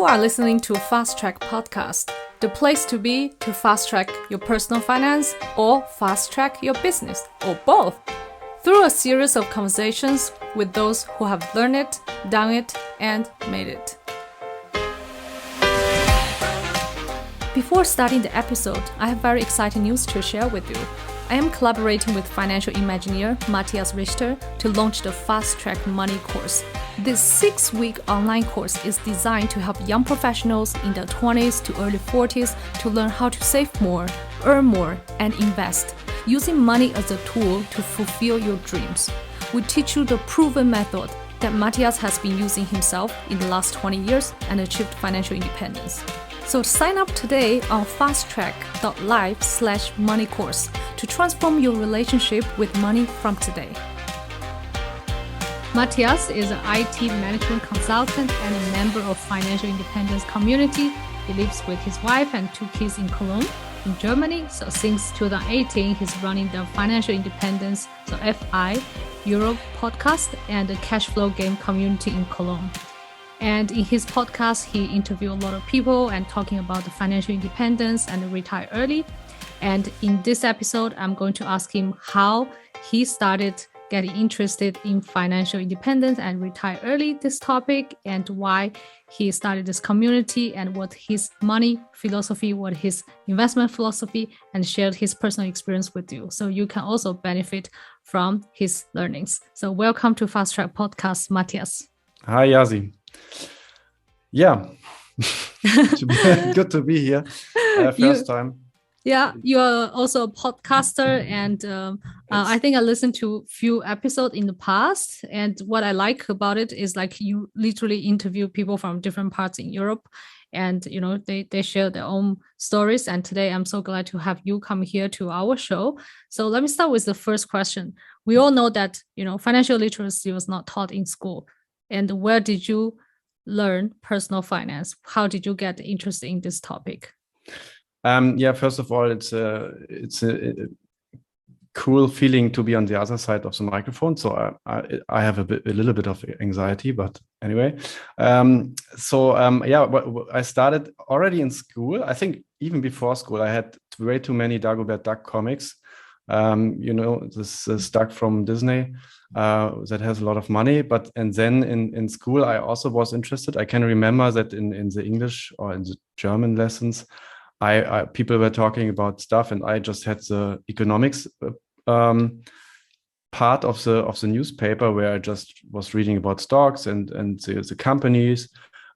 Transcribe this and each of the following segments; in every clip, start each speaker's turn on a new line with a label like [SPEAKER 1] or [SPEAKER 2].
[SPEAKER 1] You are listening to Fast Track Podcast, the place to be to fast track your personal finance or fast track your business, or both, through a series of conversations with those who have learned it, done it, and made it. Before starting the episode, I have very exciting news to share with you. I am collaborating with financial imagineer Mathias to launch the Fast Track Money course. This 6-week online course is designed to help young professionals in their 20s to early 40s to learn how to save more, earn more, and invest, using money as a tool to fulfill your dreams. We teach you the proven method that Mathias has been using himself in the last 20 years and achieved financial independence. So sign up today on fasttrack.live/money course to transform your relationship with money from today. Mathias is an IT management consultant and a member of financial independence community. He lives with his wife and 2 kids in Cologne, in Germany. So since 2018, he's running the Financial Independence, so FI, Europe podcast and the Cashflow Game community in Cologne. And in his podcast, he interviewed a lot of people and talking about the financial independence and retire early. And in this episode, I'm going to ask him how he started getting interested in financial independence and retire early, this topic, and why he started this community and what his money philosophy, what his investment philosophy, and shared his personal experience with you. So you can also benefit from his learnings. So welcome to Fast Track Podcast, Mathias.
[SPEAKER 2] Hi, Yazi. Yeah, good to be here. First time.
[SPEAKER 1] Yeah, you are also a podcaster, and I think I listened to a few episodes in the past. And what I like about it is like you literally interview people from different parts in Europe, and you know they share their own stories. And today I'm so glad to have you come here to our show. So let me start with the first question. We all know that financial literacy was not taught in school, and where did you learn personal finance? How did you get interested in this topic?
[SPEAKER 2] First of all, it's a cool feeling to be on the other side of the microphone. So I have a little bit of anxiety, but anyway. I started already in school. I think even before school, I had way too many Dagobert Duck comics. This duck from Disney that has a lot of money. And then in school, I also was interested. I can remember that in the English or in the German lessons, people were talking about stuff, and I just had the economics part of the newspaper where I just was reading about stocks and the companies.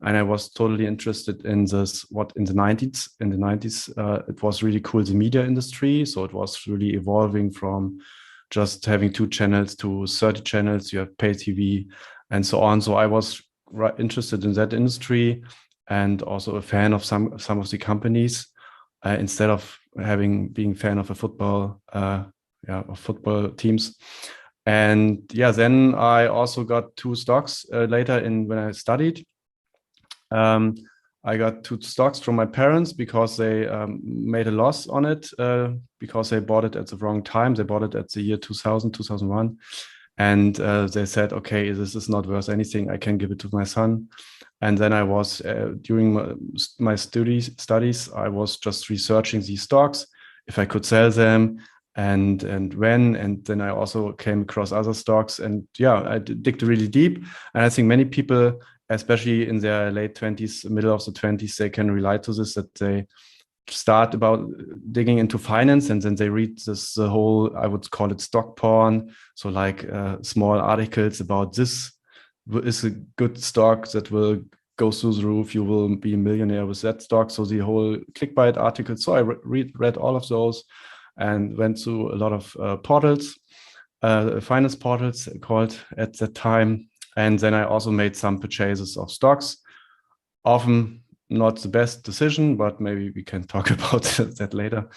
[SPEAKER 2] And I was totally interested in this. What in the 90s? In the 90s, it was really cool, the media industry. So it was really evolving from just having 2 channels to 30 channels. You have pay TV and so on. So I was interested in that industry and also a fan of some of the companies instead of being fan of a football teams. And then I also got 2 stocks later when I studied. I got 2 stocks from my parents because they made a loss on it because they bought it at the wrong time. They bought it at the year 2000, 2001. And they said, okay, this is not worth anything. I can give it to my son. And then I was, during my studies, I was just researching these stocks, if I could sell them and when. And then I also came across other stocks. And I digged really deep. And I think many people, especially in their late 20s, middle of the 20s, they can relate to this, that they start about digging into finance and then they read the whole, I would call it stock porn. So like small articles about this is a good stock that will go through the roof. You will be a millionaire with that stock. So the whole clickbait articles. So I read all of those and went through a lot of portals, finance portals called at that time. And then I also made some purchases of stocks, often not the best decision, but maybe we can talk about that later.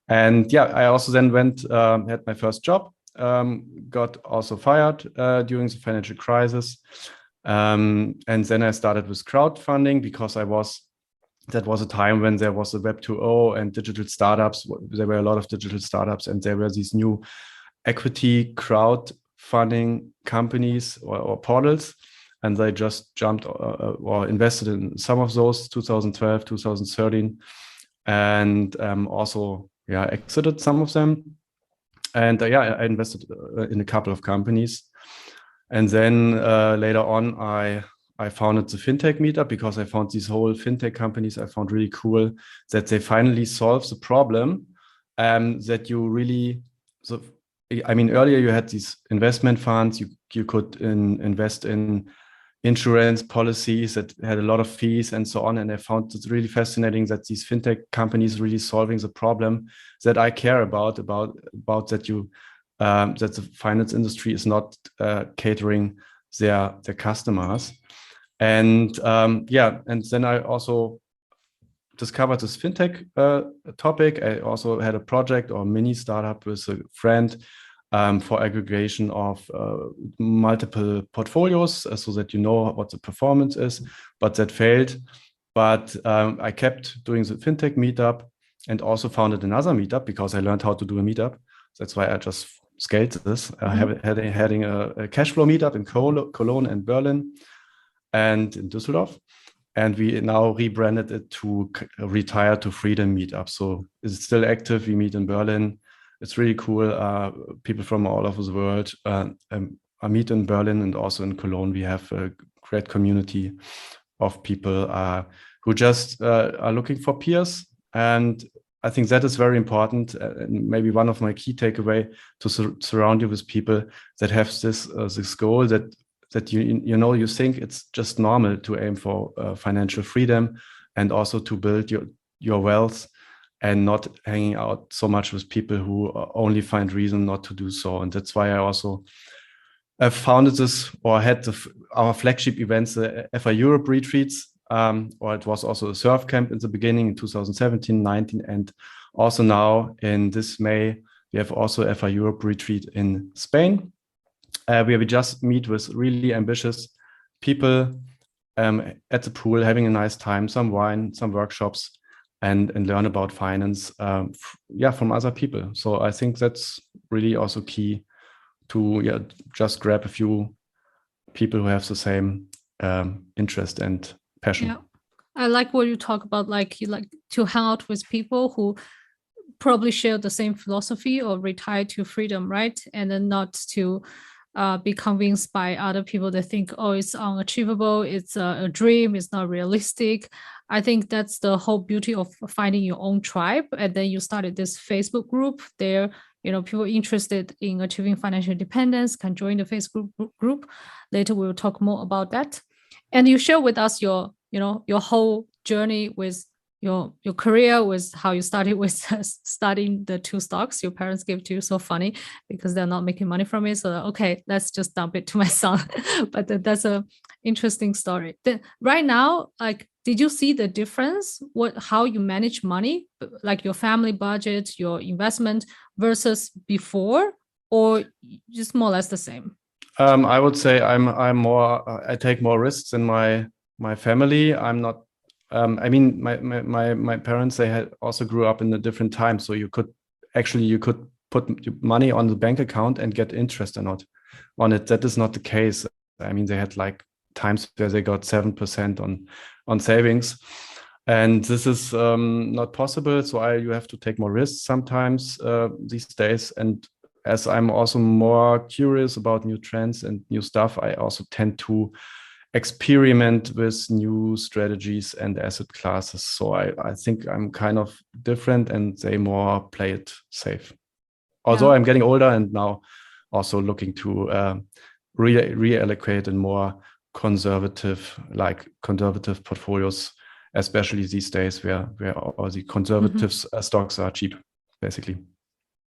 [SPEAKER 2] And I also then had my first job, got also fired during the financial crisis. And then I started with crowdfunding because that was a time when there was a Web 2.0 and digital startups. There were a lot of digital startups and there were these new equity crowdfunding companies or portals. and they just jumped or invested in some of those 2012, 2013, and also exited some of them. And I invested in a couple of companies. And then later on, I founded the FinTech meetup because I found these whole FinTech companies I found really cool, that they finally solve the problem that you really, so I mean, earlier you had these investment funds, you could invest in insurance policies that had a lot of fees and so on. And I found it really fascinating that these FinTech companies really solving the problem that I care about that you that the finance industry is not catering their customers. And and then I also discovered this FinTech topic. I also had a project or mini startup with a friend for aggregation of multiple portfolios so that you know what the performance is, but that failed. But I kept doing the FinTech meetup and also founded another meetup because I learned how to do a meetup. That's why I just scaled this. Having a Cashflow meetup in Cologne and Berlin and in Düsseldorf. And we now rebranded it to Retire to Freedom meetup. So it's still active. We meet in Berlin. It's really cool. People from all over the world. I meet in Berlin and also in Cologne. We have a great community of people who just are looking for peers. And I think that is very important. And maybe one of my key takeaway to surround you with people that have this goal that you think it's just normal to aim for financial freedom and also to build your wealth and not hanging out so much with people who only find reason not to do so. And that's why I also founded this or had our flagship events, the FI Europe retreats, or it was also a surf camp in the beginning in 2017, 19, and also now in this May, we have also FI Europe retreat in Spain, where we just meet with really ambitious people at the pool, having a nice time, some wine, some workshops, and learn about finance from other people. So I think that's really also key to just grab a few people who have the same interest and passion.
[SPEAKER 1] Yeah, I like what you talk about, like you like to hang out with people who probably share the same philosophy or retire to freedom, right? And then not to be convinced by other people that think, oh, it's unachievable, it's a dream, it's not realistic. I think that's the whole beauty of finding your own tribe. And then you started this Facebook group there. People interested in achieving financial independence can join the Facebook group. Later, we'll talk more about that. And you share with us your whole journey with your career, with how you started with studying the 2 stocks your parents gave to you. So funny because they're not making money from it. So okay, let's just dump it to my son. But that's a interesting story. Then right now, like, did you see the difference? How you manage money, like your family budget, your investment versus before, or just more or less the same?
[SPEAKER 2] I would say I'm more. I take more risks than my family. I'm not. I mean, my parents, they had also grew up in a different time, so you could put money on the bank account and get interest or not on it. That is not the case. I mean, they had like times where they got 7% on savings, and this is not possible. So you have to take more risks sometimes these days. And as I'm also more curious about new trends and new stuff, I also tend to experiment with new strategies and asset classes. So I think I'm kind of different and they more play it safe. Although I'm getting older and now also looking to reallocate in more conservative portfolios, especially these days where all the conservative stocks are cheap, basically.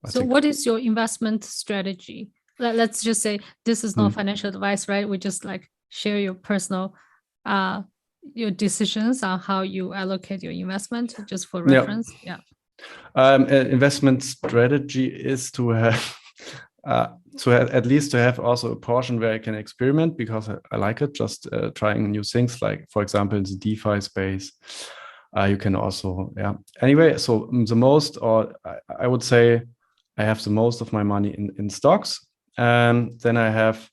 [SPEAKER 1] So what is your investment strategy? Let's just say this is not financial advice, right? We just like share your personal your decisions on how you allocate your investment, just for reference.
[SPEAKER 2] Investment strategy is to have at least to have also a portion where I can experiment, because I like it, just trying new things, like for example in the DeFi space. You can also anyway, so the most, or I would say I have the most of my money in stocks, and then I have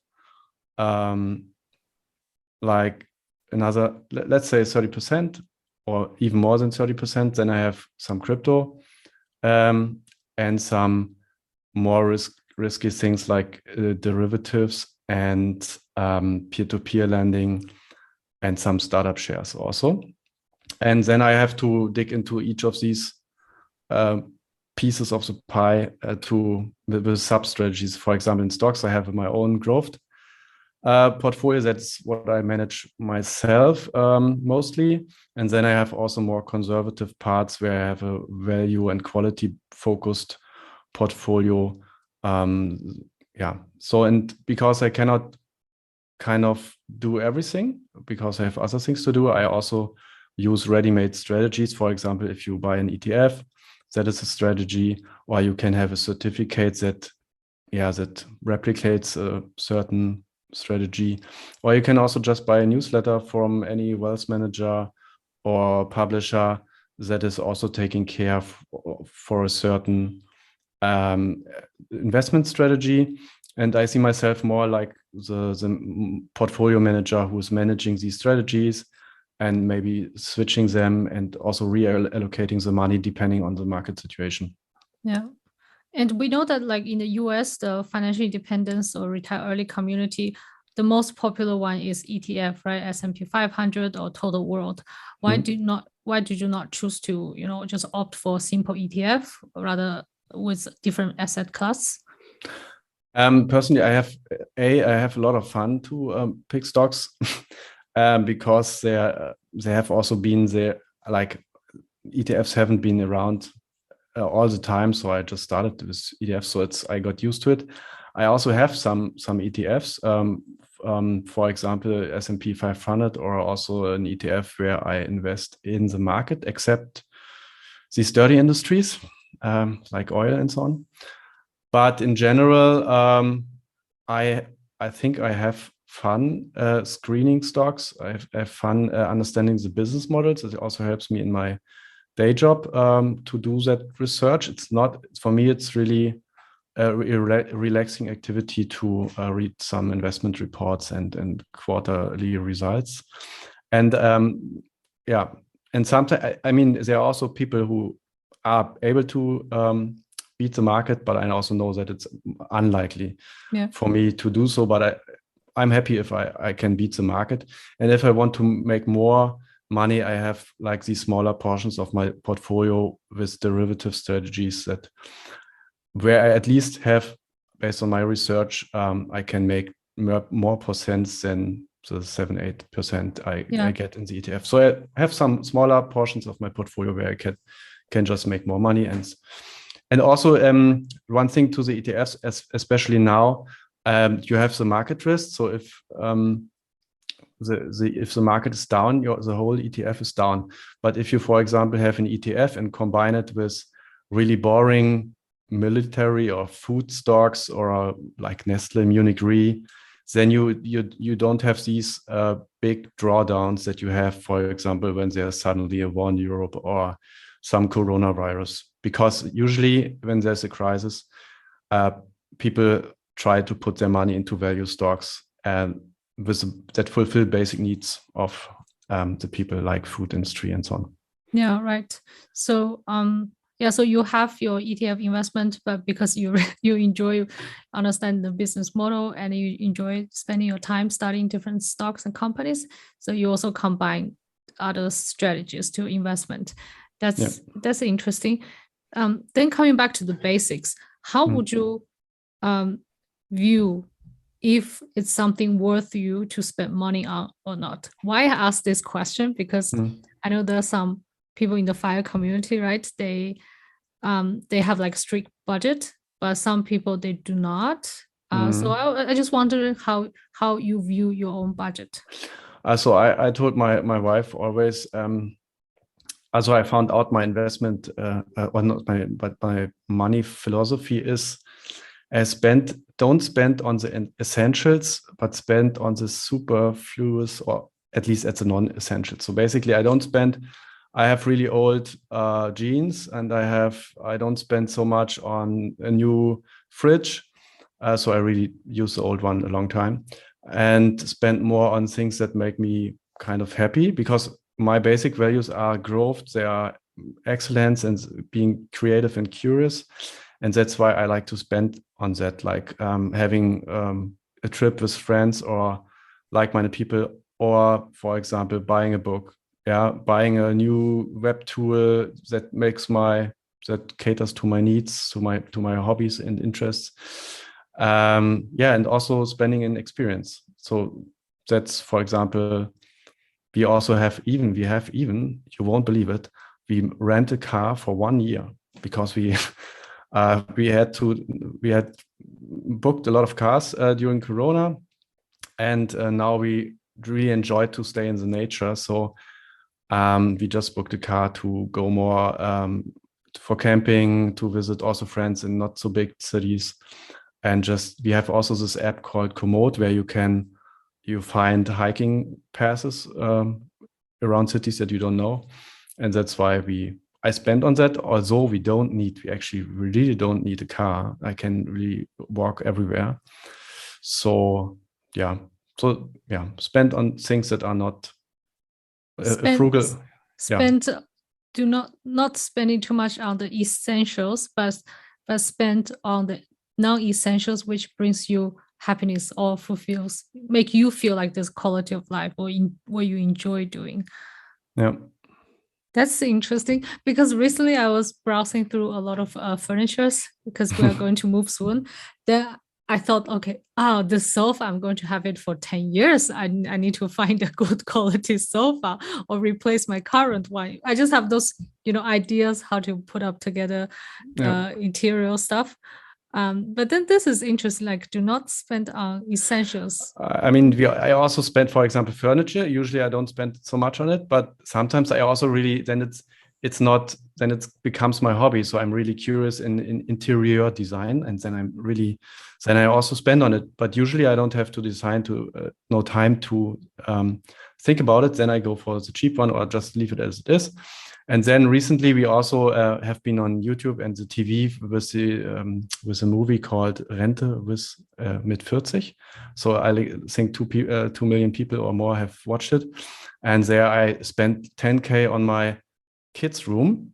[SPEAKER 2] like another, let's say 30% or even more than 30%. Then I have some crypto and some more risky things like derivatives and peer-to-peer lending and some startup shares also. And then I have to dig into each of these pieces of the pie with sub-strategies. For example, in stocks, I have my own growth portfolio. That's what I manage myself mostly. And then I have also more conservative parts where I have a value and quality focused portfolio. So, and because I cannot kind of do everything because I have other things to do, I also use ready-made strategies. For example, if you buy an ETF, that is a strategy, or you can have a certificate that replicates a certain strategy, or you can also just buy a newsletter from any wealth manager or publisher that is also taking care for a certain investment strategy. And I see myself more like the portfolio manager who's managing these strategies and maybe switching them and also reallocating the money depending on the market situation.
[SPEAKER 1] Yeah. And we know that like in the US, the financial independence or retire early community, the most popular one is ETF, right? S&P 500 or total world. Why did you not choose to, just opt for simple ETF rather with different asset class?
[SPEAKER 2] Personally, I have a lot of fun to pick stocks because they have also been there. Like ETFs haven't been around all the time, so I just started with ETFs. So I got used to it. I also have some ETFs. For example, S&P 500, or also an ETF where I invest in the market, except these dirty industries like oil and so on. But in general, I think I have fun screening stocks. I have fun understanding the business models. It also helps me in my day job to do that research. For me, it's really a relaxing activity to read some investment reports and quarterly results. And and sometimes, I mean, there are also people who are able to beat the market, but I also know that it's unlikely for me to do so. But I'm happy if I can beat the market. And if I want to make more money, I have like these smaller portions of my portfolio with derivative strategies where I at least have, based on my research, I can make more percents than the 7-8% I get in the ETF. So I have some smaller portions of my portfolio where I can just make more money. And also one thing to the ETFs, especially now, you have the market risk. So if the market is down, the whole ETF is down. But if you, for example, have an ETF and combine it with really boring military or food stocks or like Nestle, Munich Re, then you don't have these big drawdowns that you have, for example, when there's suddenly a war in Europe or some coronavirus. Because usually when there's a crisis, people try to put their money into value stocks and that fulfill basic needs of the people, like food industry and so on.
[SPEAKER 1] Yeah, right. So so you have your ETF investment, but because you enjoy understand the business model and you enjoy spending your time studying different stocks and companies, so you also combine other strategies to investment. That's interesting. Then coming back to the basics, how would you view if it's something worth you to spend money on or not? Why I ask this question? Because I know there are some people in the FIRE community, right? They have like strict budget, but some people they do not. So I just wondering how you view your own budget.
[SPEAKER 2] So I told my wife always. Also I found out my investment, or not but my money philosophy is, don't spend on the essentials, but spend on the superfluous, or at least at the non-essentials. So basically, I have really old jeans, and I don't spend so much on a new fridge. So I really use the old one a long time. and spend more on things that make me kind of happy, because my basic values are growth, they are excellence and being creative and curious. And that's why I like to spend on that, like having a trip with friends or like-minded people, or for example, buying a book, buying a new web tool that caters to my needs, to my hobbies and interests. And also spending in experience. So that's, for example, we have even, you won't believe it, we rent a car for 1 year because we had booked a lot of cars during Corona, and now we really enjoy to stay in the nature. So we just booked a car to go more for camping, to visit also friends in not so big cities. And just, we have also this app called Komoot, where you find hiking passes around cities that you don't know. And that's why I spend on that. Although we really don't need a car. I can really walk everywhere. So spend on things that are not frugal.
[SPEAKER 1] Do not spending too much on the essentials, but spend on the non-essentials, which brings you happiness or make you feel like this quality of life, or what you enjoy doing.
[SPEAKER 2] Yeah.
[SPEAKER 1] That's interesting, because recently I was browsing through a lot of furnitures, because we are going to move soon. Then I thought, okay, the sofa, I'm going to have it for 10 years. I need to find a good quality sofa or replace my current one. I just have those, ideas how to put up together interior stuff. But then this is interesting, like, do not spend on essentials.
[SPEAKER 2] I also spend, for example, furniture. Usually I don't spend so much on it, but sometimes I also really, then it becomes my hobby. So I'm really curious in interior design, and then I also spend on it. But usually I don't have to design no time to think about it. Then I go for the cheap one, or just leave it as it is. And then recently we also have been on YouTube and the TV with a movie called Rente mit 40. So I think 2 million people or more have watched it. And there I spent 10K on my kids' room,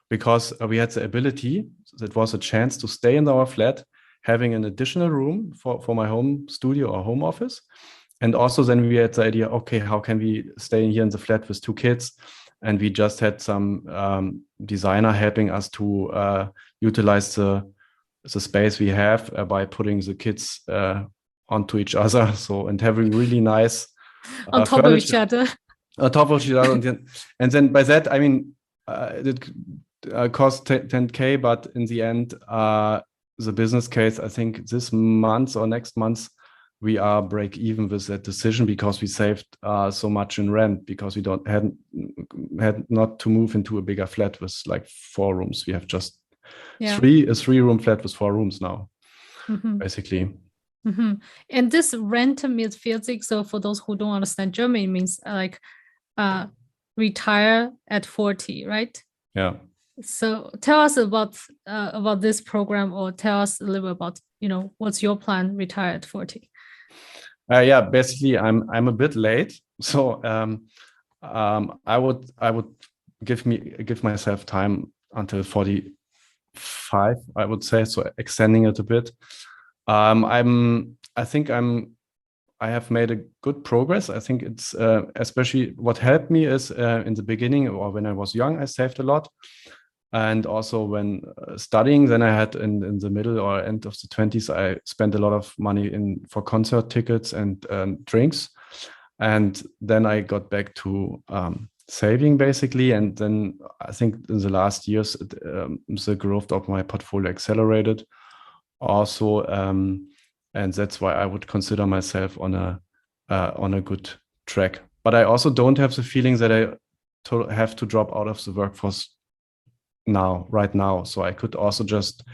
[SPEAKER 2] because we had the ability, that was a chance to stay in our flat, having an additional room for my home studio or home office. And also then we had the idea, okay, how can we stay here in the flat with 2 kids? And we just had some designer helping us to utilize the space we have by putting the kids onto each other. So, and having really nice
[SPEAKER 1] on top of each other.
[SPEAKER 2] On top of each other. And then by that, it cost 10K, but in the end, the business case, I think this month or next month, we are break even with that decision, because we saved so much in rent, because we had not to move into a bigger flat with like 4 rooms. We have just a 3-room flat with 4 rooms now, basically.
[SPEAKER 1] Mm-hmm. And this rent mit 40, so for those who don't understand German, it means like retire at 40, right?
[SPEAKER 2] Yeah.
[SPEAKER 1] So tell us about this program, or tell us a little bit about, what's your plan, retire at 40?
[SPEAKER 2] Basically I'm a bit late. So I would give myself time until 45, I would say, so extending it a bit. I have made a good progress. I think it's especially what helped me is in the beginning, or when I was young, I saved a lot. And also when studying, then I had in the middle or end of the 20s, I spent a lot of money for concert tickets and drinks. And then I got back to saving, basically. And then I think in the last years, the growth of my portfolio accelerated also. And that's why I would consider myself on a good track. But I also don't have the feeling that I have to drop out of the workforce right now. So I could also just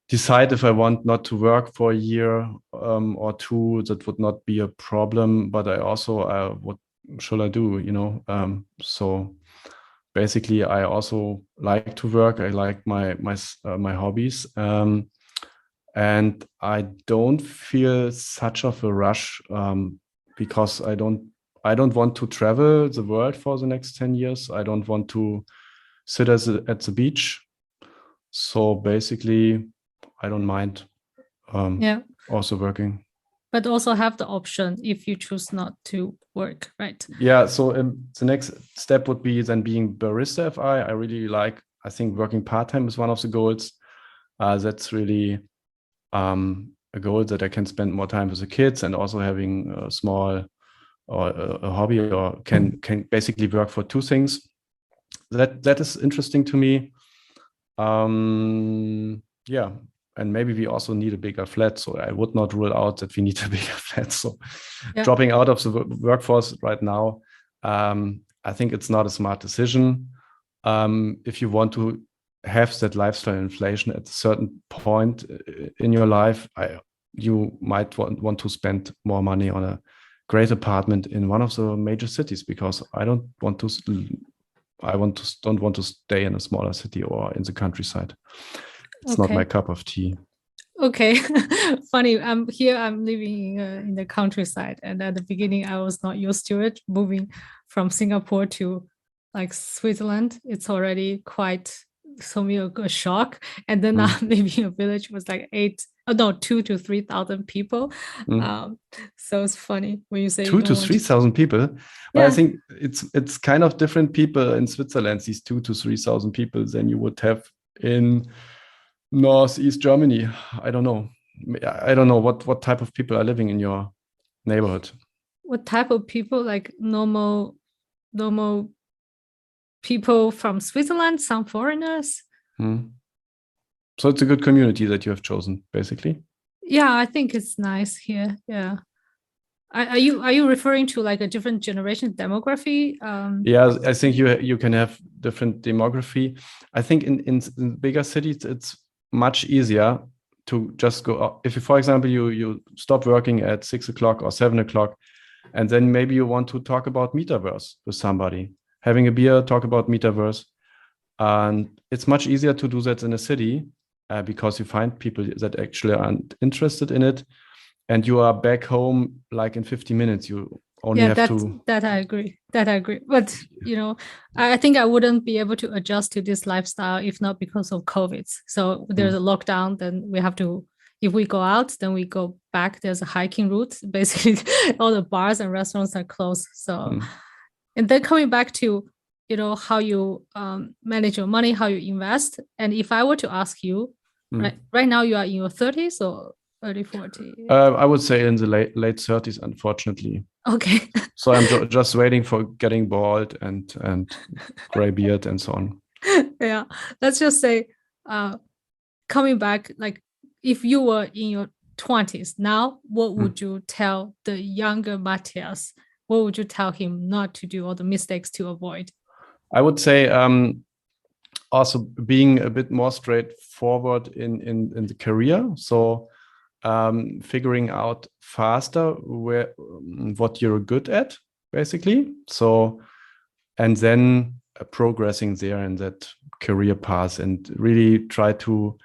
[SPEAKER 2] decide if I want not to work for a year or 2. That would not be a problem. But I also, what should I do? So basically, I also like to work. I like my hobbies, and And I don't feel such of a rush because I don't want to travel the world for the next 10 years. I don't want to sit at the beach. So basically, I don't mind also working.
[SPEAKER 1] But also have the option if you choose not to work, right?
[SPEAKER 2] Yeah. So the next step would be then being barista FI. I really like, I think working part-time is one of the goals. That's really a goal that I can spend more time with the kids and also having a small or a hobby, or can basically work for two things. That is interesting to me. Yeah, and maybe we also need a bigger flat. So I would not rule out that we need a bigger flat. So dropping out of the workforce right now, I think it's not a smart decision. If you want to have that lifestyle inflation at a certain point in your life, you might want to spend more money on a great apartment in one of the major cities, because I don't want to stay in a smaller city or in the countryside. It's not my cup of tea.
[SPEAKER 1] Okay. Funny. I'm living in the countryside, and at the beginning I was not used to it. Moving from Singapore to like Switzerland, it's already quite a shock. And then I'm living in a village with like 2,000 to 3,000 people. So it's funny when you say
[SPEAKER 2] 2,000 to 3,000 people. But I think it's kind of different people in Switzerland, these 2,000 to 3,000 people, than you would have in Northeast Germany. I don't know what type of people are living in your neighborhood.
[SPEAKER 1] What type of people? Like normal people from Switzerland, some foreigners.
[SPEAKER 2] So it's a good community that you have chosen, basically.
[SPEAKER 1] Yeah, I think it's nice here. Yeah. Are you referring to like a different generation demography?
[SPEAKER 2] Yeah, I think you can have different demography. I think in bigger cities it's much easier to just go out. If you, for example, you stop working at 6 o'clock or 7 o'clock, and then maybe you want to talk about metaverse with somebody, having a beer, talk about metaverse. And it's much easier to do that in a city because you find people that actually aren't interested in it. And you are back home like in 50 minutes. You only have to.
[SPEAKER 1] That I agree. But, I think I wouldn't be able to adjust to this lifestyle if not because of COVID. So there's a lockdown, then we have to, if we go out, then we go back. There's a hiking route. Basically, all the bars and restaurants are closed. So, and then coming back to, how you manage your money, how you invest. And if I were to ask you, right now you are in your 30s or early 40s?
[SPEAKER 2] I would say in the late 30s, unfortunately.
[SPEAKER 1] Okay.
[SPEAKER 2] So I'm just waiting for getting bald and gray beard and so on.
[SPEAKER 1] Yeah. Let's just say, coming back, like if you were in your 20s now, what would you tell the younger Mathias? What would you tell him not to do, or the mistakes to avoid?
[SPEAKER 2] I would say also being a bit more straightforward in the career. So figuring out faster what you're good at, basically. So, and then progressing there in that career path, and really try to,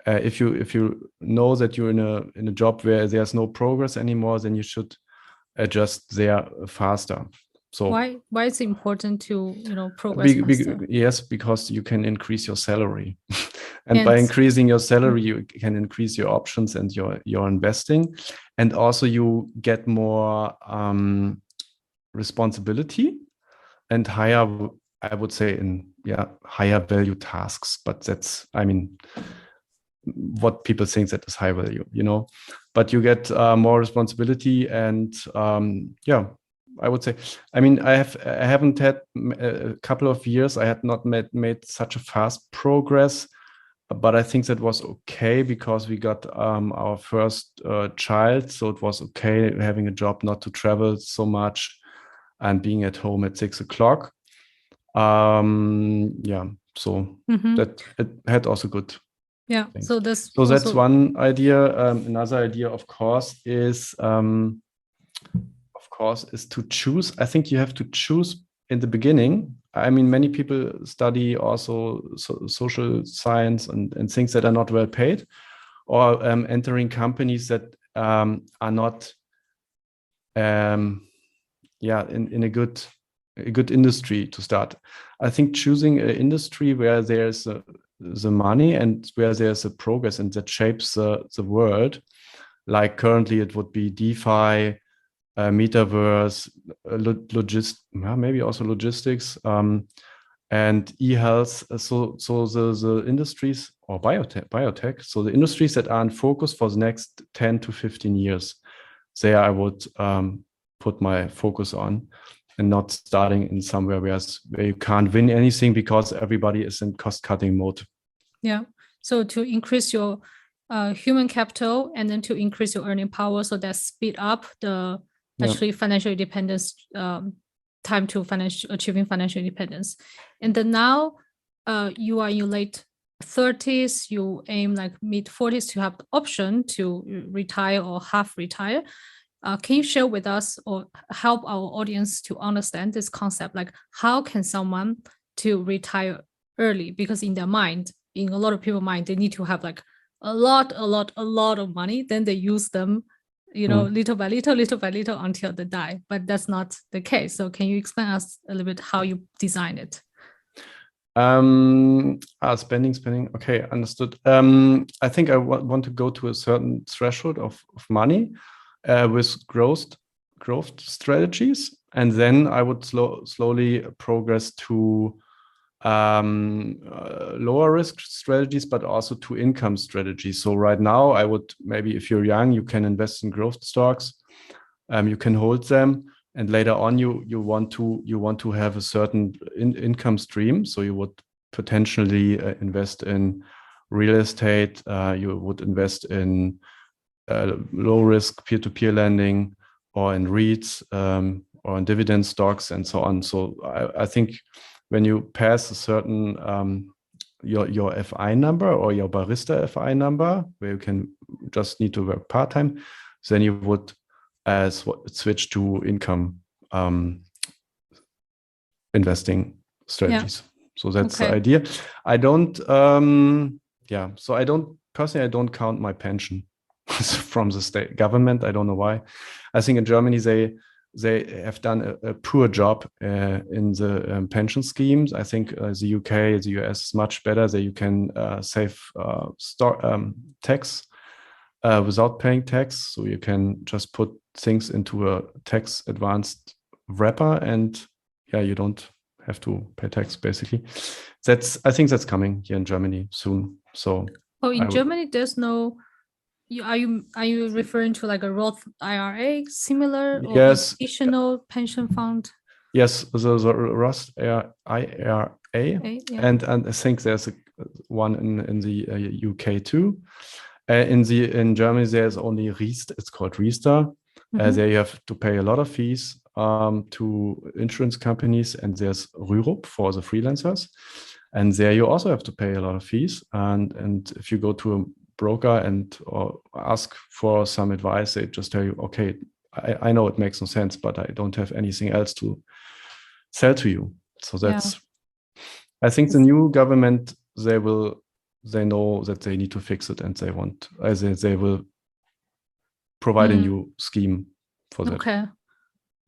[SPEAKER 2] if you know that you're in a job where there's no progress anymore, then you should adjust there faster. So
[SPEAKER 1] why it's important to progress faster?
[SPEAKER 2] Yes, because you can increase your salary. And by increasing your salary, you can increase your options and your investing. And also you get more responsibility and higher, I would say, higher value tasks. But that's, what people think that is high value, but you get more responsibility. And I would say, I haven't had a couple of years. I had not made such a fast progress, but I think that was okay because we got our first child. So it was okay having a job, not to travel so much and being at home at 6 o'clock. So that it had also good.
[SPEAKER 1] Yeah.
[SPEAKER 2] things.
[SPEAKER 1] So
[SPEAKER 2] that's one idea. Another idea, of course, is to choose. I think you have to choose in the beginning. Many people study also social science and things that are not well paid, or entering companies that are not in a good industry to start. I think choosing an industry where there's the money and where there's a progress and that shapes the world, like currently it would be DeFi, metaverse, maybe also logistics, and e-health. So the industries, or biotech. So the industries that are in focus for the next 10 to 15 years, there I would put my focus on, and not starting in somewhere where you can't win anything because everybody is in cost-cutting mode.
[SPEAKER 1] Yeah. So to increase your human capital and then to increase your earning power, so that speed up the actually financial independence, time to achieving financial independence. And then now you are in your late 30s, you aim like mid 40s to have the option to retire or half retire. Can you share with us or help our audience to understand this concept? Like how can someone to retire early? Because in their mind, in a lot of people's mind, they need to have like a lot of money. Then they use them, little by little until they die. But that's not the case. So can you explain us a little bit how you design it?
[SPEAKER 2] Spending. Okay, understood. I think I want to go to a certain threshold of money with growth strategies, and then I would slowly progress to lower risk strategies, but also to income strategies. So right now, I would maybe, if you're young, you can invest in growth stocks. You can hold them, and later on, you want to have a certain income stream. So you would potentially invest in real estate. You would invest in low risk peer-to-peer lending, or in REITs, or in dividend stocks, and so on. So I think when you pass a certain your FI number or your barista FI number, where you can just need to work part-time, then you would switch to income investing strategies. Yeah. So that's the idea. I don't personally count my pension from the state government. I don't know why. I think in Germany they have done a poor job in the pension schemes. I think the UK, the US is much better. That you can save tax without paying tax. So you can just put things into a tax advanced wrapper, and you don't have to pay tax basically. I think that's coming here in Germany soon. So
[SPEAKER 1] in Germany there's no. Are you referring to like a Roth IRA similar, or additional pension fund?
[SPEAKER 2] Yes, the Roth IRA, and I think there's one in the UK too. In Germany there's only Riester. It's called Riester. There you have to pay a lot of fees to insurance companies, and there's Rürup for the freelancers, and there you also have to pay a lot of fees. And if you go to a broker or ask for some advice, they just tell you, okay, I know it makes no sense, but I don't have anything else to sell to you. So that's, I think the new government, they know that they need to fix it, and they will provide a new scheme for that.
[SPEAKER 1] Okay.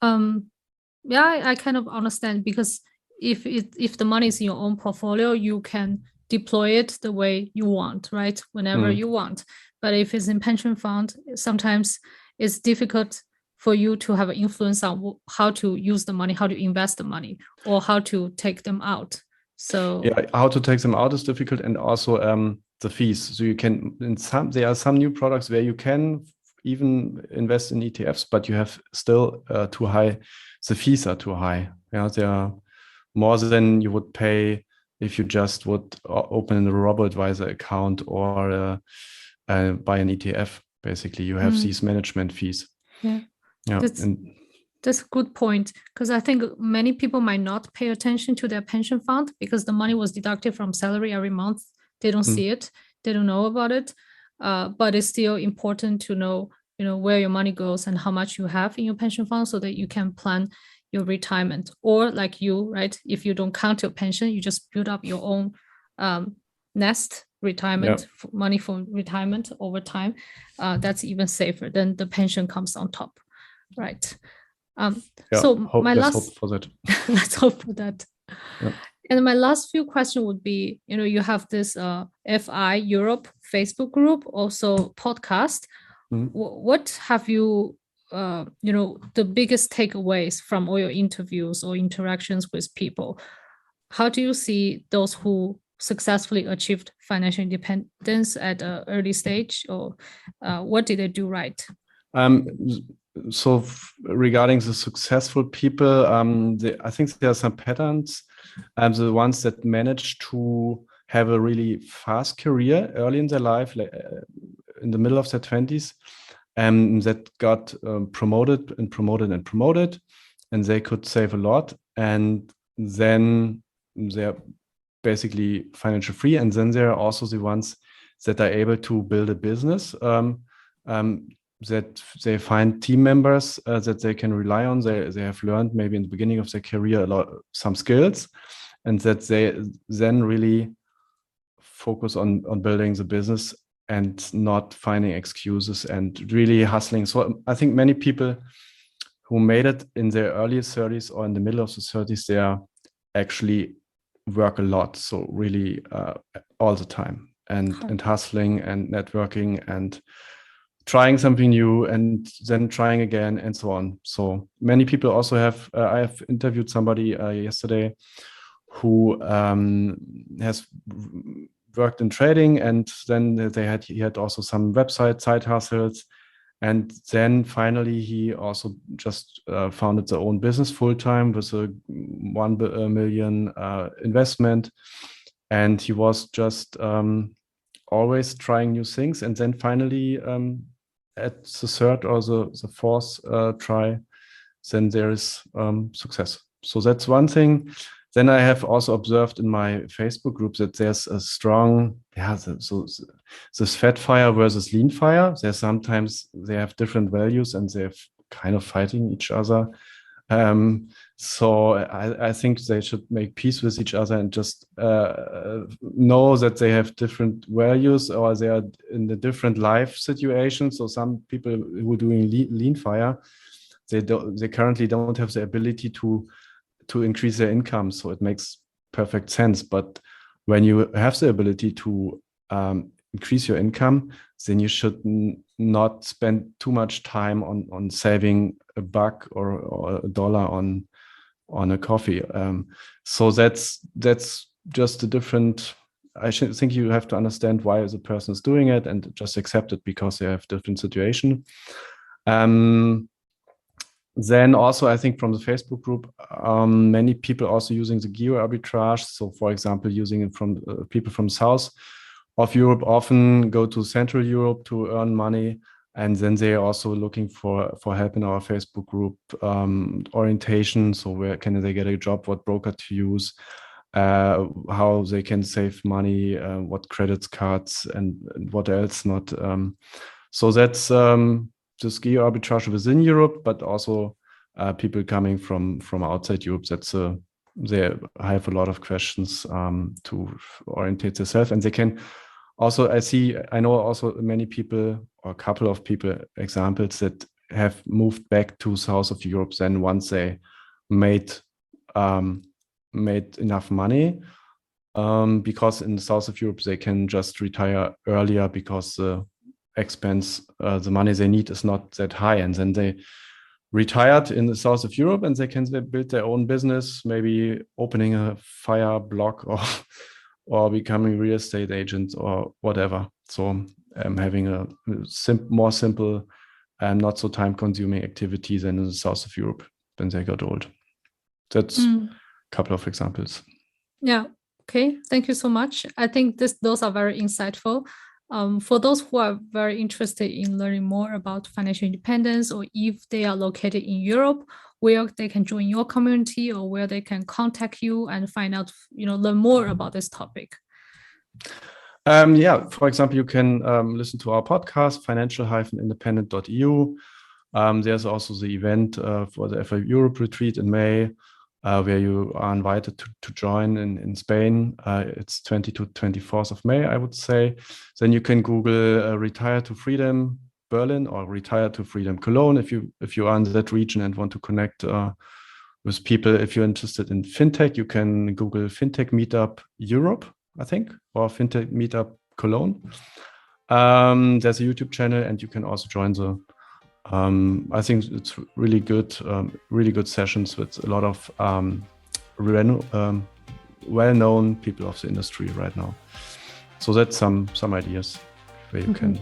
[SPEAKER 1] I kind of understand, because if the money is in your own portfolio, you can deploy it the way you want, right? Whenever you want. But if it's in pension fund, sometimes it's difficult for you to have an influence on how to use the money, how to invest the money, or how to take them out. So
[SPEAKER 2] how to take them out is difficult, and also the fees. So you can there are some new products where you can even invest in ETFs, but you have still too high. The fees are too high. Yeah, they are more than you would pay if you just would open a robo-advisor account or buy an ETF. Basically, you have these management fees.
[SPEAKER 1] Yeah. That's a good point, because I think many people might not pay attention to their pension fund because the money was deducted from salary every month. They don't see it. They don't know about it. But it's still important to know, where your money goes and how much you have in your pension fund, so that you can plan your retirement. Or like you, right? If you don't count your pension, you just build up your own nest retirement money for retirement over time, that's even safer. Then the pension comes on top, right? So
[SPEAKER 2] let's hope for that.
[SPEAKER 1] Let's hope for that. Yeah. And my last few questions would be, you have this FI Europe Facebook group, also podcast. What have you, the biggest takeaways from all your interviews or interactions with people? How do you see those who successfully achieved financial independence at an early stage, or what did they do right?
[SPEAKER 2] So regarding the successful people, I think there are some patterns. The ones that managed to have a really fast career early in their life, like, in the middle of their 20s, that got promoted, and they could save a lot, and then they're basically financial free. And then there are also the ones that are able to build a business, that they find team members that they can rely on. They have learned maybe in the beginning of their career some skills, and that they then really focus on building the business and not finding excuses and really hustling. So I think many people who made it in their early 30s or in the middle of the 30s, they are actually work a lot. So really all the time, and hustling and networking and trying something new and then trying again and so on. So many people also have, I have interviewed somebody yesterday who has worked in trading, and then he had also some website side hustles. And then finally, he also just founded their own business full-time with a 1 million investment. And he was just always trying new things. And then finally, at the third or the fourth try, then there is success. So that's one thing. Then I have also observed in my Facebook group that there's a strong, this fat fire versus lean fire. Sometimes they have different values and they're kind of fighting each other. So I think they should make peace with each other and just know that they have different values, or they are in a different life situation. So some people who are doing lean fire, they currently don't have the ability to increase their income. So it makes perfect sense. But when you have the ability to increase your income, then you should not spend too much time on saving a buck or a dollar on a coffee. So that's just a different. I think you have to understand why the person is doing it and just accept it because they have different situation. Then also, I think from the Facebook group, many people also using the geo arbitrage. So, for example, using it from people from south of Europe often go to Central Europe to earn money, and then they are also looking for help in our Facebook group, orientation. So, where can they get a job? What broker to use? How they can save money? What credit cards and what else not? So that's the geo arbitrage within Europe, but also people coming from outside Europe. They have a lot of questions to orientate themselves, and they can also. I know also many people, or a couple of people, examples that have moved back to south of Europe. Then once they made enough money, because in the south of Europe they can just retire earlier because the expense, the money they need is not that high, and then they retired in the south of Europe and they can build their own business, maybe opening a fire block or becoming real estate agents or whatever. So having a more simple and not so time consuming activity than in the south of Europe when they got old. That's a couple of examples.
[SPEAKER 1] Yeah. Okay. Thank you so much. I think those are very insightful. For those who are very interested in learning more about financial independence, or if they are located in Europe, where they can join your community or where they can contact you and find out, learn more about this topic.
[SPEAKER 2] For example, you can listen to our podcast, financial-independent.eu. There's also the event for the FI Europe retreat in May. where you are invited to join in Spain. It's 20 to 24th of May, I would say. Then you can Google Retire to Freedom Berlin or Retire to Freedom Cologne if you are in that region and want to connect with people. If you're interested in fintech, you can Google Fintech Meetup Europe, I think, or Fintech Meetup Cologne. There's a YouTube channel, and you can also join the I think it's really good sessions with a lot of well-known people of the industry right now. So that's some ideas where you can.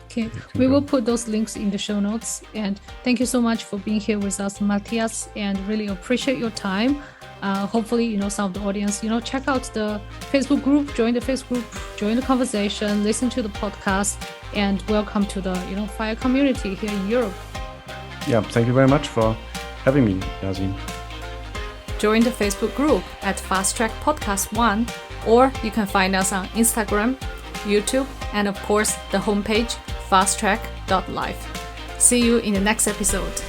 [SPEAKER 1] Okay, we will put those links in the show notes. And thank you so much for being here with us, Mathias, and really appreciate your time. Hopefully, some of the audience, check out the Facebook group, join the Facebook group, join the conversation, listen to the podcast, and welcome to the, FIRE community here in Europe.
[SPEAKER 2] Yeah, thank you very much for having me, Yasin.
[SPEAKER 1] Join the Facebook group at Fast Track Podcast 1, or you can find us on Instagram, YouTube, and of course, the homepage, fasttrack.life. See you in the next episode.